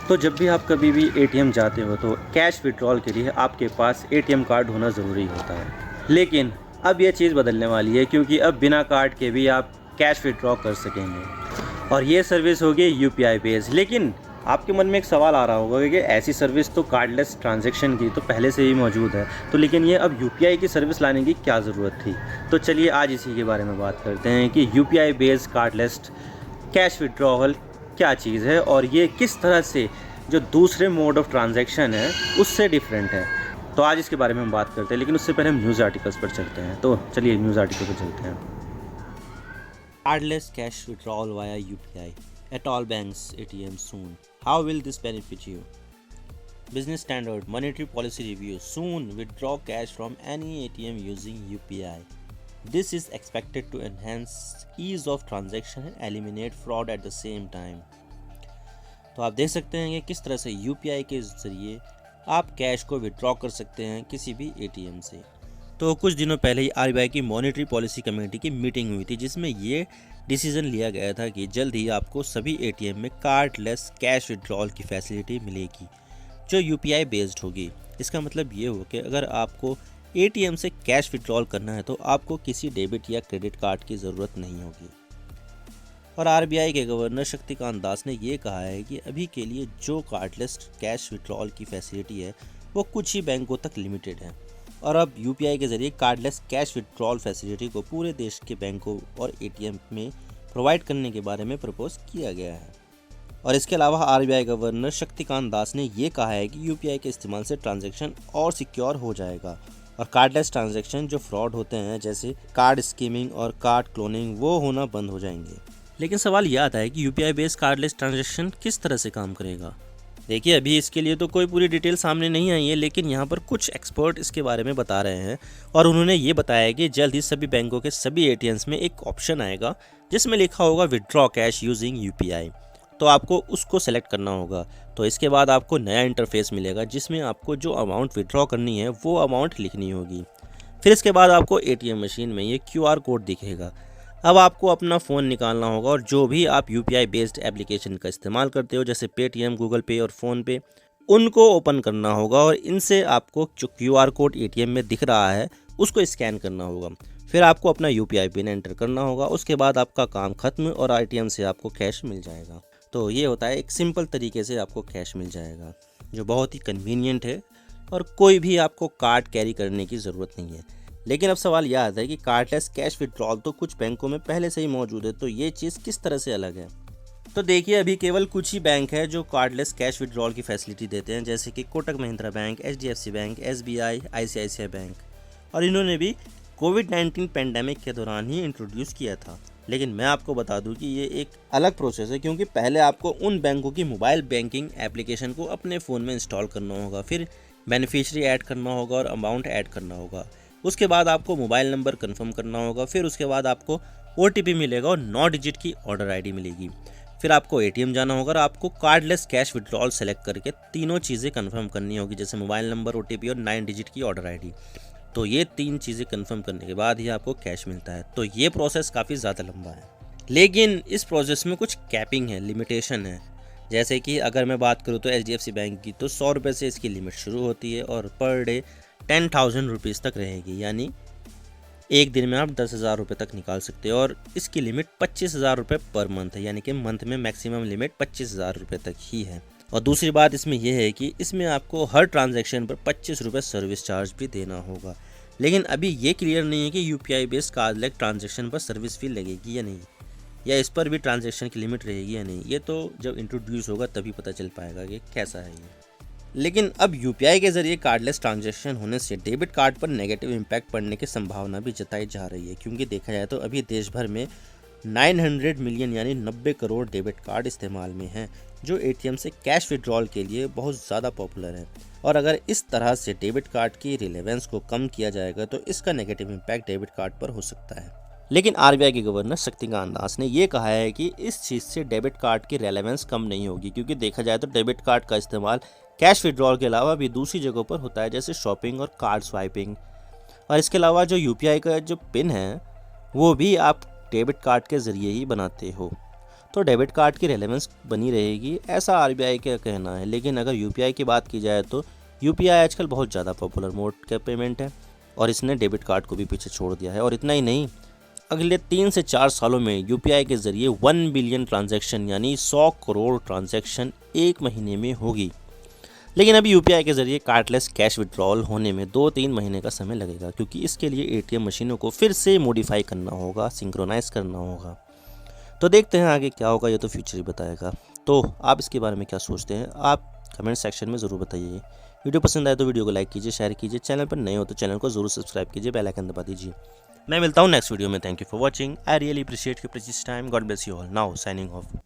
तो जब भी आप कभी भी एटीएम जाते हो तो कैश विड्रॉल के लिए आपके पास एटीएम कार्ड होना ज़रूरी होता है। लेकिन अब ये चीज़ बदलने वाली है क्योंकि अब बिना कार्ड के भी आप कैश विड्रॉ कर सकेंगे और ये सर्विस होगी यूपीआई बेस्ड। लेकिन आपके मन में एक सवाल आ रहा होगा कि ऐसी सर्विस तो कार्डलेस ट्रांजैक्शन की तो पहले से ही मौजूद है, तो लेकिन ये अब यूपीआई की सर्विस लाने की क्या ज़रूरत थी। तो चलिए आज इसी के बारे में बात करते हैं कि UPI based cardless cash withdrawal क्या चीज़ है और ये किस तरह से जो दूसरे मोड ऑफ ट्रांजैक्शन है उससे डिफरेंट है। तो आज इसके बारे में हम बात करते हैं, लेकिन उससे पहले हम न्यूज़ आर्टिकल्स पर चलते हैं। तो चलिए न्यूज़ आर्टिकल पर चलते हैं। Cardless cash withdrawal via UPI at all banks ATMs soon. How will this benefit you? Business Standard Monetary Policy Review soon withdraw cash from any ATM using UPI. This is expected to enhance ease of transaction and eliminate fraud at the same time. तो आप देख सकते हैं कि किस तरह से UPI के ज़रिए आप कैश को विड्रॉ कर सकते हैं किसी भी ATM से। तो कुछ दिनों पहले ही RBI की मॉनेटरी पॉलिसी कमेटी की मीटिंग हुई थी, जिसमें ये डिसीजन लिया गया था कि जल्द ही आपको सभी ATM में कार्डलेस कैश विड्रॉल की फैसिलिटी मिलेगी जो UPI बेस्ड होगी। इसका मतलब ये हो कि अगर आपको ATM से कैश विड्रॉल करना है तो आपको किसी डेबिट या क्रेडिट कार्ड की ज़रूरत नहीं होगी। और RBI के गवर्नर शक्तिकांत दास ने ये कहा है कि अभी के लिए जो कार्डलेस कैश विड्रॉल की फैसिलिटी है वो कुछ ही बैंकों तक लिमिटेड है और अब UPI के ज़रिए कार्डलेस कैश विड्रॉल फैसिलिटी को पूरे देश के बैंकों और ATM में प्रोवाइड करने के बारे में प्रपोज किया गया है। और इसके अलावा RBI गवर्नर शक्तिकांत दास ने ये कहा है कि UPI के इस्तेमाल से ट्रांजैक्शन और सिक्योर हो जाएगा और कार्डलेस ट्रांजैक्शन जो फ्रॉड होते हैं जैसे कार्ड स्कीमिंग और कार्ड क्लोनिंग वो होना बंद हो जाएंगे। लेकिन सवाल यह आता है कि UPI बेस्ड कार्डलेस ट्रांजैक्शन किस तरह से काम करेगा। देखिए, अभी इसके लिए तो कोई पूरी डिटेल सामने नहीं आई है, लेकिन यहाँ पर कुछ एक्सपर्ट इसके बारे में बता रहे हैं और उन्होंने ये बताया कि जल्द ही सभी बैंकों के सभी ATMs में एक ऑप्शन आएगा जिसमें लिखा होगा विड्रॉ कैश यूजिंग UPI। तो आपको उसको सेलेक्ट करना होगा। तो इसके बाद आपको नया इंटरफेस मिलेगा जिसमें आपको जो अमाउंट विड्रॉ करनी है वो अमाउंट लिखनी होगी। फिर इसके बाद आपको ATM मशीन में ये QR कोड दिखेगा। अब आपको अपना फ़ोन निकालना होगा और जो भी आप UPI बेस्ड एप्लीकेशन का इस्तेमाल करते हो जैसे पेटीएम, गूगल पे और फ़ोनपे, उनको ओपन करना होगा और इनसे आपको जो QR कोड ATM में दिख रहा है उसको स्कैन करना होगा। फिर आपको अपना UPI पिन एंटर करना होगा। उसके बाद आपका काम खत्म और ATM से आपको कैश मिल जाएगा। तो ये होता है एक सिंपल तरीके से आपको कैश मिल जाएगा जो बहुत ही कन्वीनियंट है और कोई भी आपको कार्ड कैरी करने की ज़रूरत नहीं है। लेकिन अब सवाल यह आता है कि कार्डलेस कैश विड्रॉल तो कुछ बैंकों में पहले से ही मौजूद है, तो ये चीज़ किस तरह से अलग है। तो देखिए, अभी केवल कुछ ही बैंक है जो कार्डलेस कैश विड्रॉल की फैसिलिटी देते हैं जैसे कि Kotak Mahindra bank, HDFC bank, SBI, ICICI bank. और इन्होंने भी कोविड-19 पेंडेमिक के दौरान ही इंट्रोड्यूस किया था। लेकिन मैं आपको बता दूं कि ये एक अलग प्रोसेस है क्योंकि पहले आपको उन बैंकों की मोबाइल बैंकिंग एप्लीकेशन को अपने फ़ोन में इंस्टॉल करना होगा, फिर बेनिफिशियरी ऐड करना होगा और अमाउंट ऐड करना होगा। उसके बाद आपको मोबाइल नंबर कंफर्म करना होगा, फिर उसके बाद आपको OTP मिलेगा और 9 डिजिट की ऑर्डर ID मिलेगी। फिर आपको ATM जाना होगा और आपको कार्डलेस कैश विड्रॉल सेलेक्ट करके तीनों चीज़ें कंफर्म करनी होगी जैसे मोबाइल नंबर, OTP और 9 डिजिट की ऑर्डर ID। तो ये 3 चीज़ें कंफर्म करने के बाद ही आपको कैश मिलता है। तो ये प्रोसेस काफ़ी ज़्यादा लंबा है, लेकिन इस प्रोसेस में कुछ कैपिंग है, लिमिटेशन है। जैसे कि अगर मैं बात करूँ तो HDFC बैंक की तो 100 रुपये से इसकी लिमिट शुरू होती है और पर डे 10,000 रुपीज़ तक रहेगी, यानी एक दिन में आप 10,000 रुपये तक निकाल सकते हो। और इसकी लिमिट 25,000 रुपये पर मंथ है, यानी कि मंथ में मैक्सिमम लिमिट 25,000 रुपये तक ही है। और दूसरी बात इसमें यह है कि इसमें आपको हर ट्रांजैक्शन पर 25 रुपये सर्विस चार्ज भी देना होगा। लेकिन अभी ये क्लियर नहीं है कि UPI बेस्ड कार्डलेस ट्रांजैक्शन पर सर्विस फी लगेगी या नहीं, या इस पर भी ट्रांजैक्शन की लिमिट रहेगी या नहीं। ये तो जब इंट्रोड्यूस होगा तभी पता चल पाएगा कि कैसा है ये। लेकिन अब UPI के ज़रिए कार्डलेस ट्रांजैक्शन होने से डेबिट कार्ड पर नेगेटिव इम्पैक्ट पड़ने की संभावना भी जताई जा रही है क्योंकि देखा जाए तो अभी देश भर में 900 मिलियन यानी 90 करोड़ डेबिट कार्ड इस्तेमाल में हैं जो ATM से कैश विड्रॉल के लिए बहुत ज़्यादा पॉपुलर है। और अगर इस तरह से डेबिट कार्ड की रिलेवेंस को कम किया जाएगा तो इसका नेगेटिव इम्पैक्ट डेबिट कार्ड पर हो सकता है। लेकिन RBI के गवर्नर शक्तिकांत दास ने ये कहा है कि इस चीज़ से डेबिट कार्ड की रेलेवेंस कम नहीं होगी क्योंकि देखा जाए तो डेबिट कार्ड का इस्तेमाल कैश विड्रॉल के अलावा भी दूसरी जगहों पर होता है जैसे शॉपिंग और कार्ड स्वाइपिंग। और इसके अलावा जो UPI का जो पिन है वो भी आप डेबिट कार्ड के ज़रिए ही बनाते हो। तो डेबिट कार्ड की रेलेवेंस बनी रहेगी, ऐसा आरबीआई का कहना है। लेकिन अगर यूपीआई की बात की जाए तो यूपीआई आजकल बहुत ज़्यादा पॉपुलर मोड का पेमेंट है और इसने डेबिट कार्ड को भी पीछे छोड़ दिया है। और इतना ही नहीं, अगले 3 से 4 सालों में यूपीआई के ज़रिए 1 बिलियन ट्रांजैक्शन यानी 100 करोड़ ट्रांजैक्शन एक महीने में होगी। लेकिन अभी यूपीआई के ज़रिए कार्डलेस कैश विड्रॉल होने में 2-3 महीने का समय लगेगा, क्योंकि इसके लिए एटीएम मशीनों को फिर से मॉडिफाई करना होगा, सिंक्रोनाइज़ करना होगा। तो देखते हैं आगे क्या होगा, ये तो फ्यूचर ही बताएगा। तो आप इसके बारे में क्या सोचते हैं, आप कमेंट सेक्शन में ज़रूर बताइए। वीडियो पसंद आए तो वीडियो को लाइक कीजिए, शेयर कीजिए। चैनल पर नए हो तो चैनल को ज़रूर सब्सक्राइब कीजिए, बेल आइकन दबा दीजिए। मैं मिलता हूँ नेक्स्ट वीडियो में। Thank you for watching. I really appreciate your precious time. God bless you all. Now signing off.